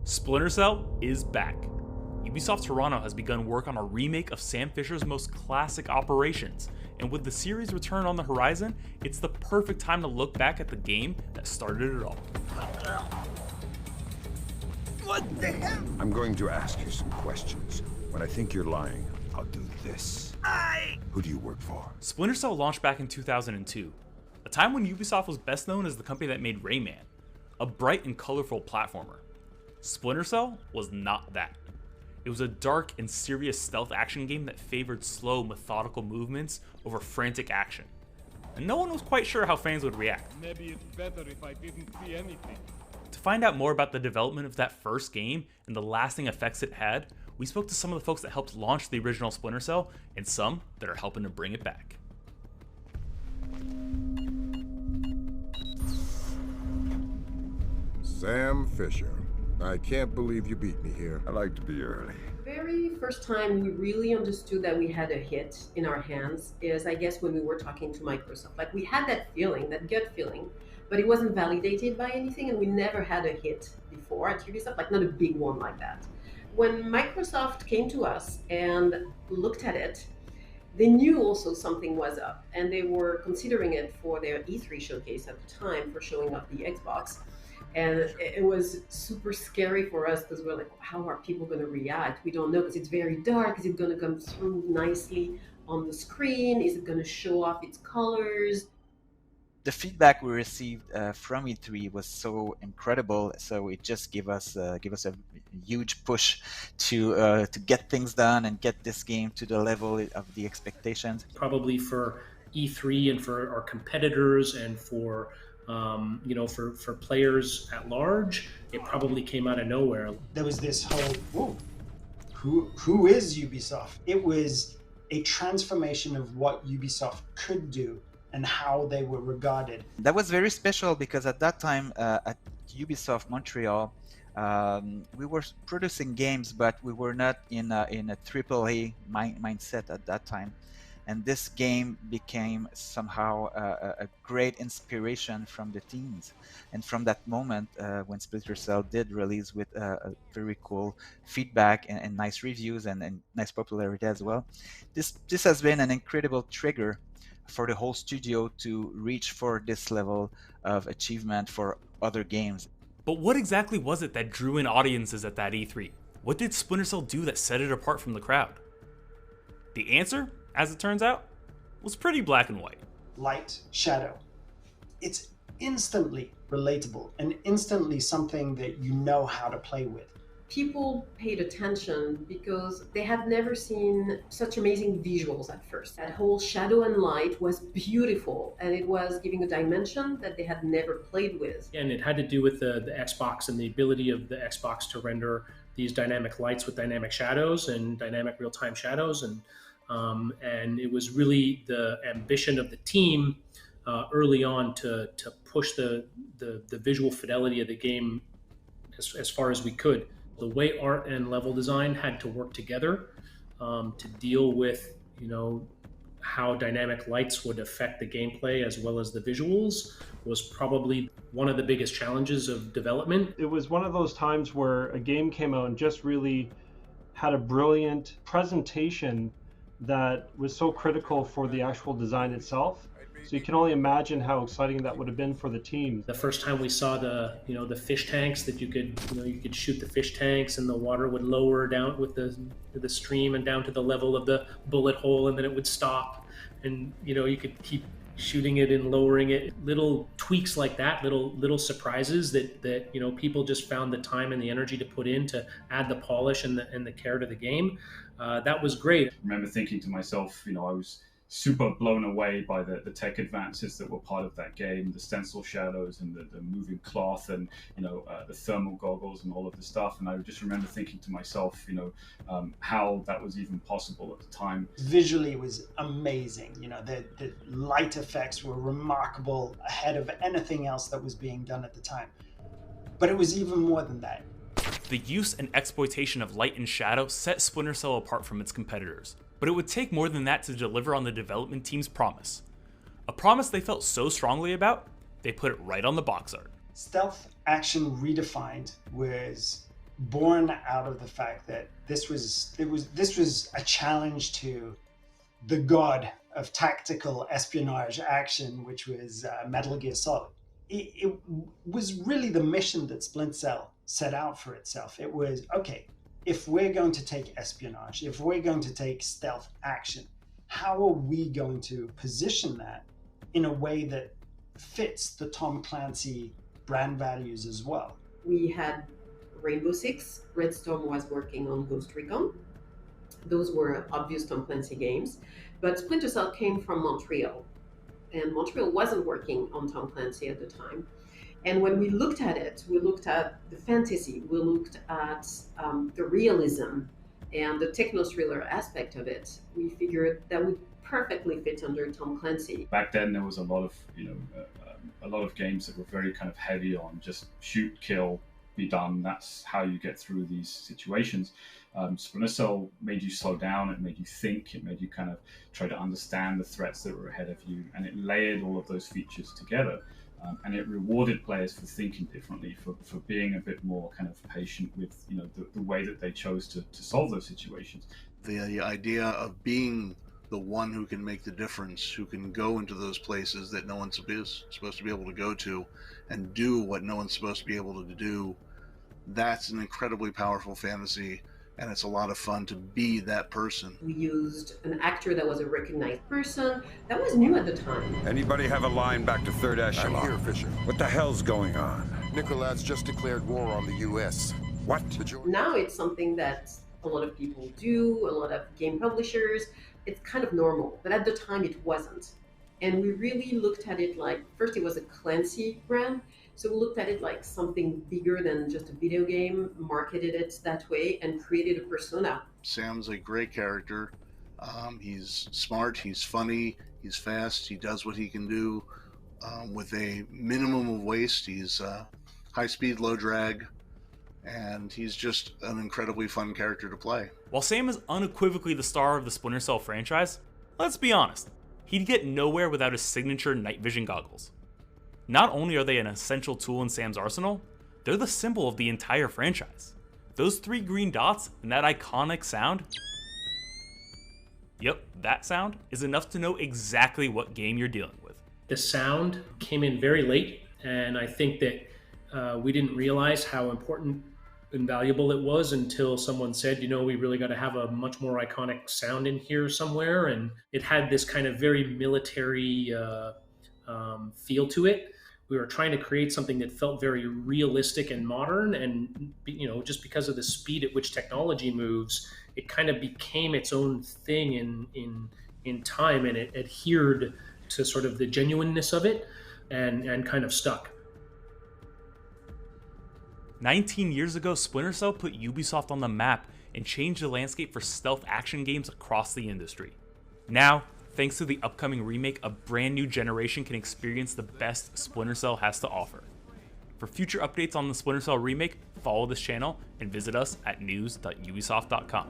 Splinter Cell is back. Ubisoft Toronto has begun work on a remake of Sam Fisher's most classic operations, and with the series' return on the horizon, it's the perfect time to look back at the game that started it all. What the hell? I'm going to ask you some questions. When I think you're lying, I'll do this. Who do you work for? Splinter Cell launched back in 2002, a time when Ubisoft was best known as the company that made Rayman, a bright and colorful platformer. Splinter Cell was not that. It was a dark and serious stealth action game that favored slow, methodical movements over frantic action. And no one was quite sure how fans would react. Maybe it's better if I didn't see anything. To find out more about the development of that first game and the lasting effects it had, we spoke to some of the folks that helped launch the original Splinter Cell and some that are helping to bring it back. Sam Fisher. I can't believe you beat me here. I like to be early. Very first time we really understood that we had a hit in our hands is, I guess, when we were talking to Microsoft. Like, we had that feeling, that gut feeling, but it wasn't validated by anything, and we never had a hit before at Ubisoft, like not a big one like that. When Microsoft came to us and looked at it, they knew also something was up, and they were considering it for their E3 showcase at the time for showing off the Xbox. And it was super scary for us because we're like, how are people going to react? We don't know because it's very dark. Is it going to come through nicely on the screen? Is it going to show off its colors? The feedback we received from E3 was so incredible, so it just gave us a huge push to get things done and get this game to the level of the expectations. Probably for E3 and for our competitors and for for players at large, it probably came out of nowhere. There was this whole, who is Ubisoft? It was a transformation of what Ubisoft could do and how they were regarded. That was very special because at that time at Ubisoft Montreal, we were producing games, but we were not in a AAA mindset at that time. And this game became somehow a great inspiration from the teams. And from that moment, when Splinter Cell did release with a very cool feedback and nice reviews and nice popularity as well, this has been an incredible trigger for the whole studio to reach for this level of achievement for other games. But what exactly was it that drew in audiences at that E3? What did Splinter Cell do that set it apart from the crowd? The answer, as it turns out, was pretty black and white. Light, shadow. It's instantly relatable and instantly something that you know how to play with. People paid attention because they had never seen such amazing visuals at first. That whole shadow and light was beautiful, and it was giving a dimension that they had never played with. And it had to do with the Xbox and the ability of the Xbox to render these dynamic lights with dynamic shadows and dynamic real-time shadows. And it was really the ambition of the team early on to push the visual fidelity of the game as far as we could. The way art and level design had to work together to deal with, how dynamic lights would affect the gameplay as well as the visuals was probably one of the biggest challenges of development. It was one of those times where a game came out and just really had a brilliant presentation that was so critical for the actual design itself. So you can only imagine how exciting that would have been for the team. The first time we saw the fish tanks that you could shoot the fish tanks and the water would lower down with the stream and down to the level of the bullet hole, and then it would stop, and you could keep shooting it and lowering it. Little tweaks like that, little surprises that people just found the time and the energy to put in to add the polish and the care to the game. That was great. I remember thinking to myself, I was super blown away by the tech advances that were part of that game, the stencil shadows and the moving cloth and the thermal goggles and all of the stuff. And I just remember thinking to myself, how that was even possible at the time. Visually, it was amazing. The light effects were remarkable, ahead of anything else that was being done at the time. But it was even more than that. The use and exploitation of light and shadow set Splinter Cell apart from its competitors. But it would take more than that to deliver on the development team's promise. A promise they felt so strongly about, they put it right on the box art. Stealth action redefined was born out of the fact that this was a challenge to the god of tactical espionage action, which was Metal Gear Solid. It was really the mission that Splinter Cell set out for itself. It was, okay, if we're going to take espionage, if we're going to take stealth action, how are we going to position that in a way that fits the Tom Clancy brand values as well? We had Rainbow Six, Redstone was working on Ghost Recon. Those were obvious Tom Clancy games, but Splinter Cell came from Montreal, and Montreal wasn't working on Tom Clancy at the time. And when we looked at it, we looked at the fantasy, we looked at the realism and the techno-thriller aspect of it. We figured that would perfectly fit under Tom Clancy. Back then, there was a lot of, a lot of games that were very kind of heavy on just shoot, kill, be done. That's how you get through these situations. Splinter Cell made you slow down, it made you think, it made you kind of try to understand the threats that were ahead of you, and it layered all of those features together. And it rewarded players for thinking differently, for being a bit more kind of patient with the way that they chose to solve those situations. The idea of being the one who can make the difference, who can go into those places that no one's supposed to be able to go to and do what no one's supposed to be able to do, that's an incredibly powerful fantasy, and it's a lot of fun to be that person. We used an actor that was a recognized person. That was new at the time. Anybody have a line back to third echelon? I'm here, Fisher. What the hell's going on? Nicolad's just declared war on the U.S. What? Now it's something that a lot of people do, a lot of game publishers. It's kind of normal, but at the time it wasn't. And we really looked at it like, first it was a Clancy brand, so we looked at it like something bigger than just a video game, marketed it that way, and created a persona. Sam's a great character. He's smart, he's funny, he's fast, he does what he can do with a minimum of waste. He's high speed, low drag, and he's just an incredibly fun character to play. While Sam is unequivocally the star of the Splinter Cell franchise, let's be honest, he'd get nowhere without his signature night vision goggles. Not only are they an essential tool in Sam's arsenal, they're the symbol of the entire franchise. Those 3 green dots and that iconic sound, yep, that sound is enough to know exactly what game you're dealing with. The sound came in very late, and I think that we didn't realize how important and valuable it was until someone said, we really got to have a much more iconic sound in here somewhere. And it had this kind of very military feel to it. We were trying to create something that felt very realistic and modern, and just because of the speed at which technology moves, it kind of became its own thing in time, and it adhered to sort of the genuineness of it and kind of stuck. 19 years ago, Splinter Cell put Ubisoft on the map and changed the landscape for stealth action games across the industry. Now, thanks to the upcoming remake, a brand new generation can experience the best Splinter Cell has to offer. For future updates on the Splinter Cell remake, follow this channel and visit us at news.ubisoft.com.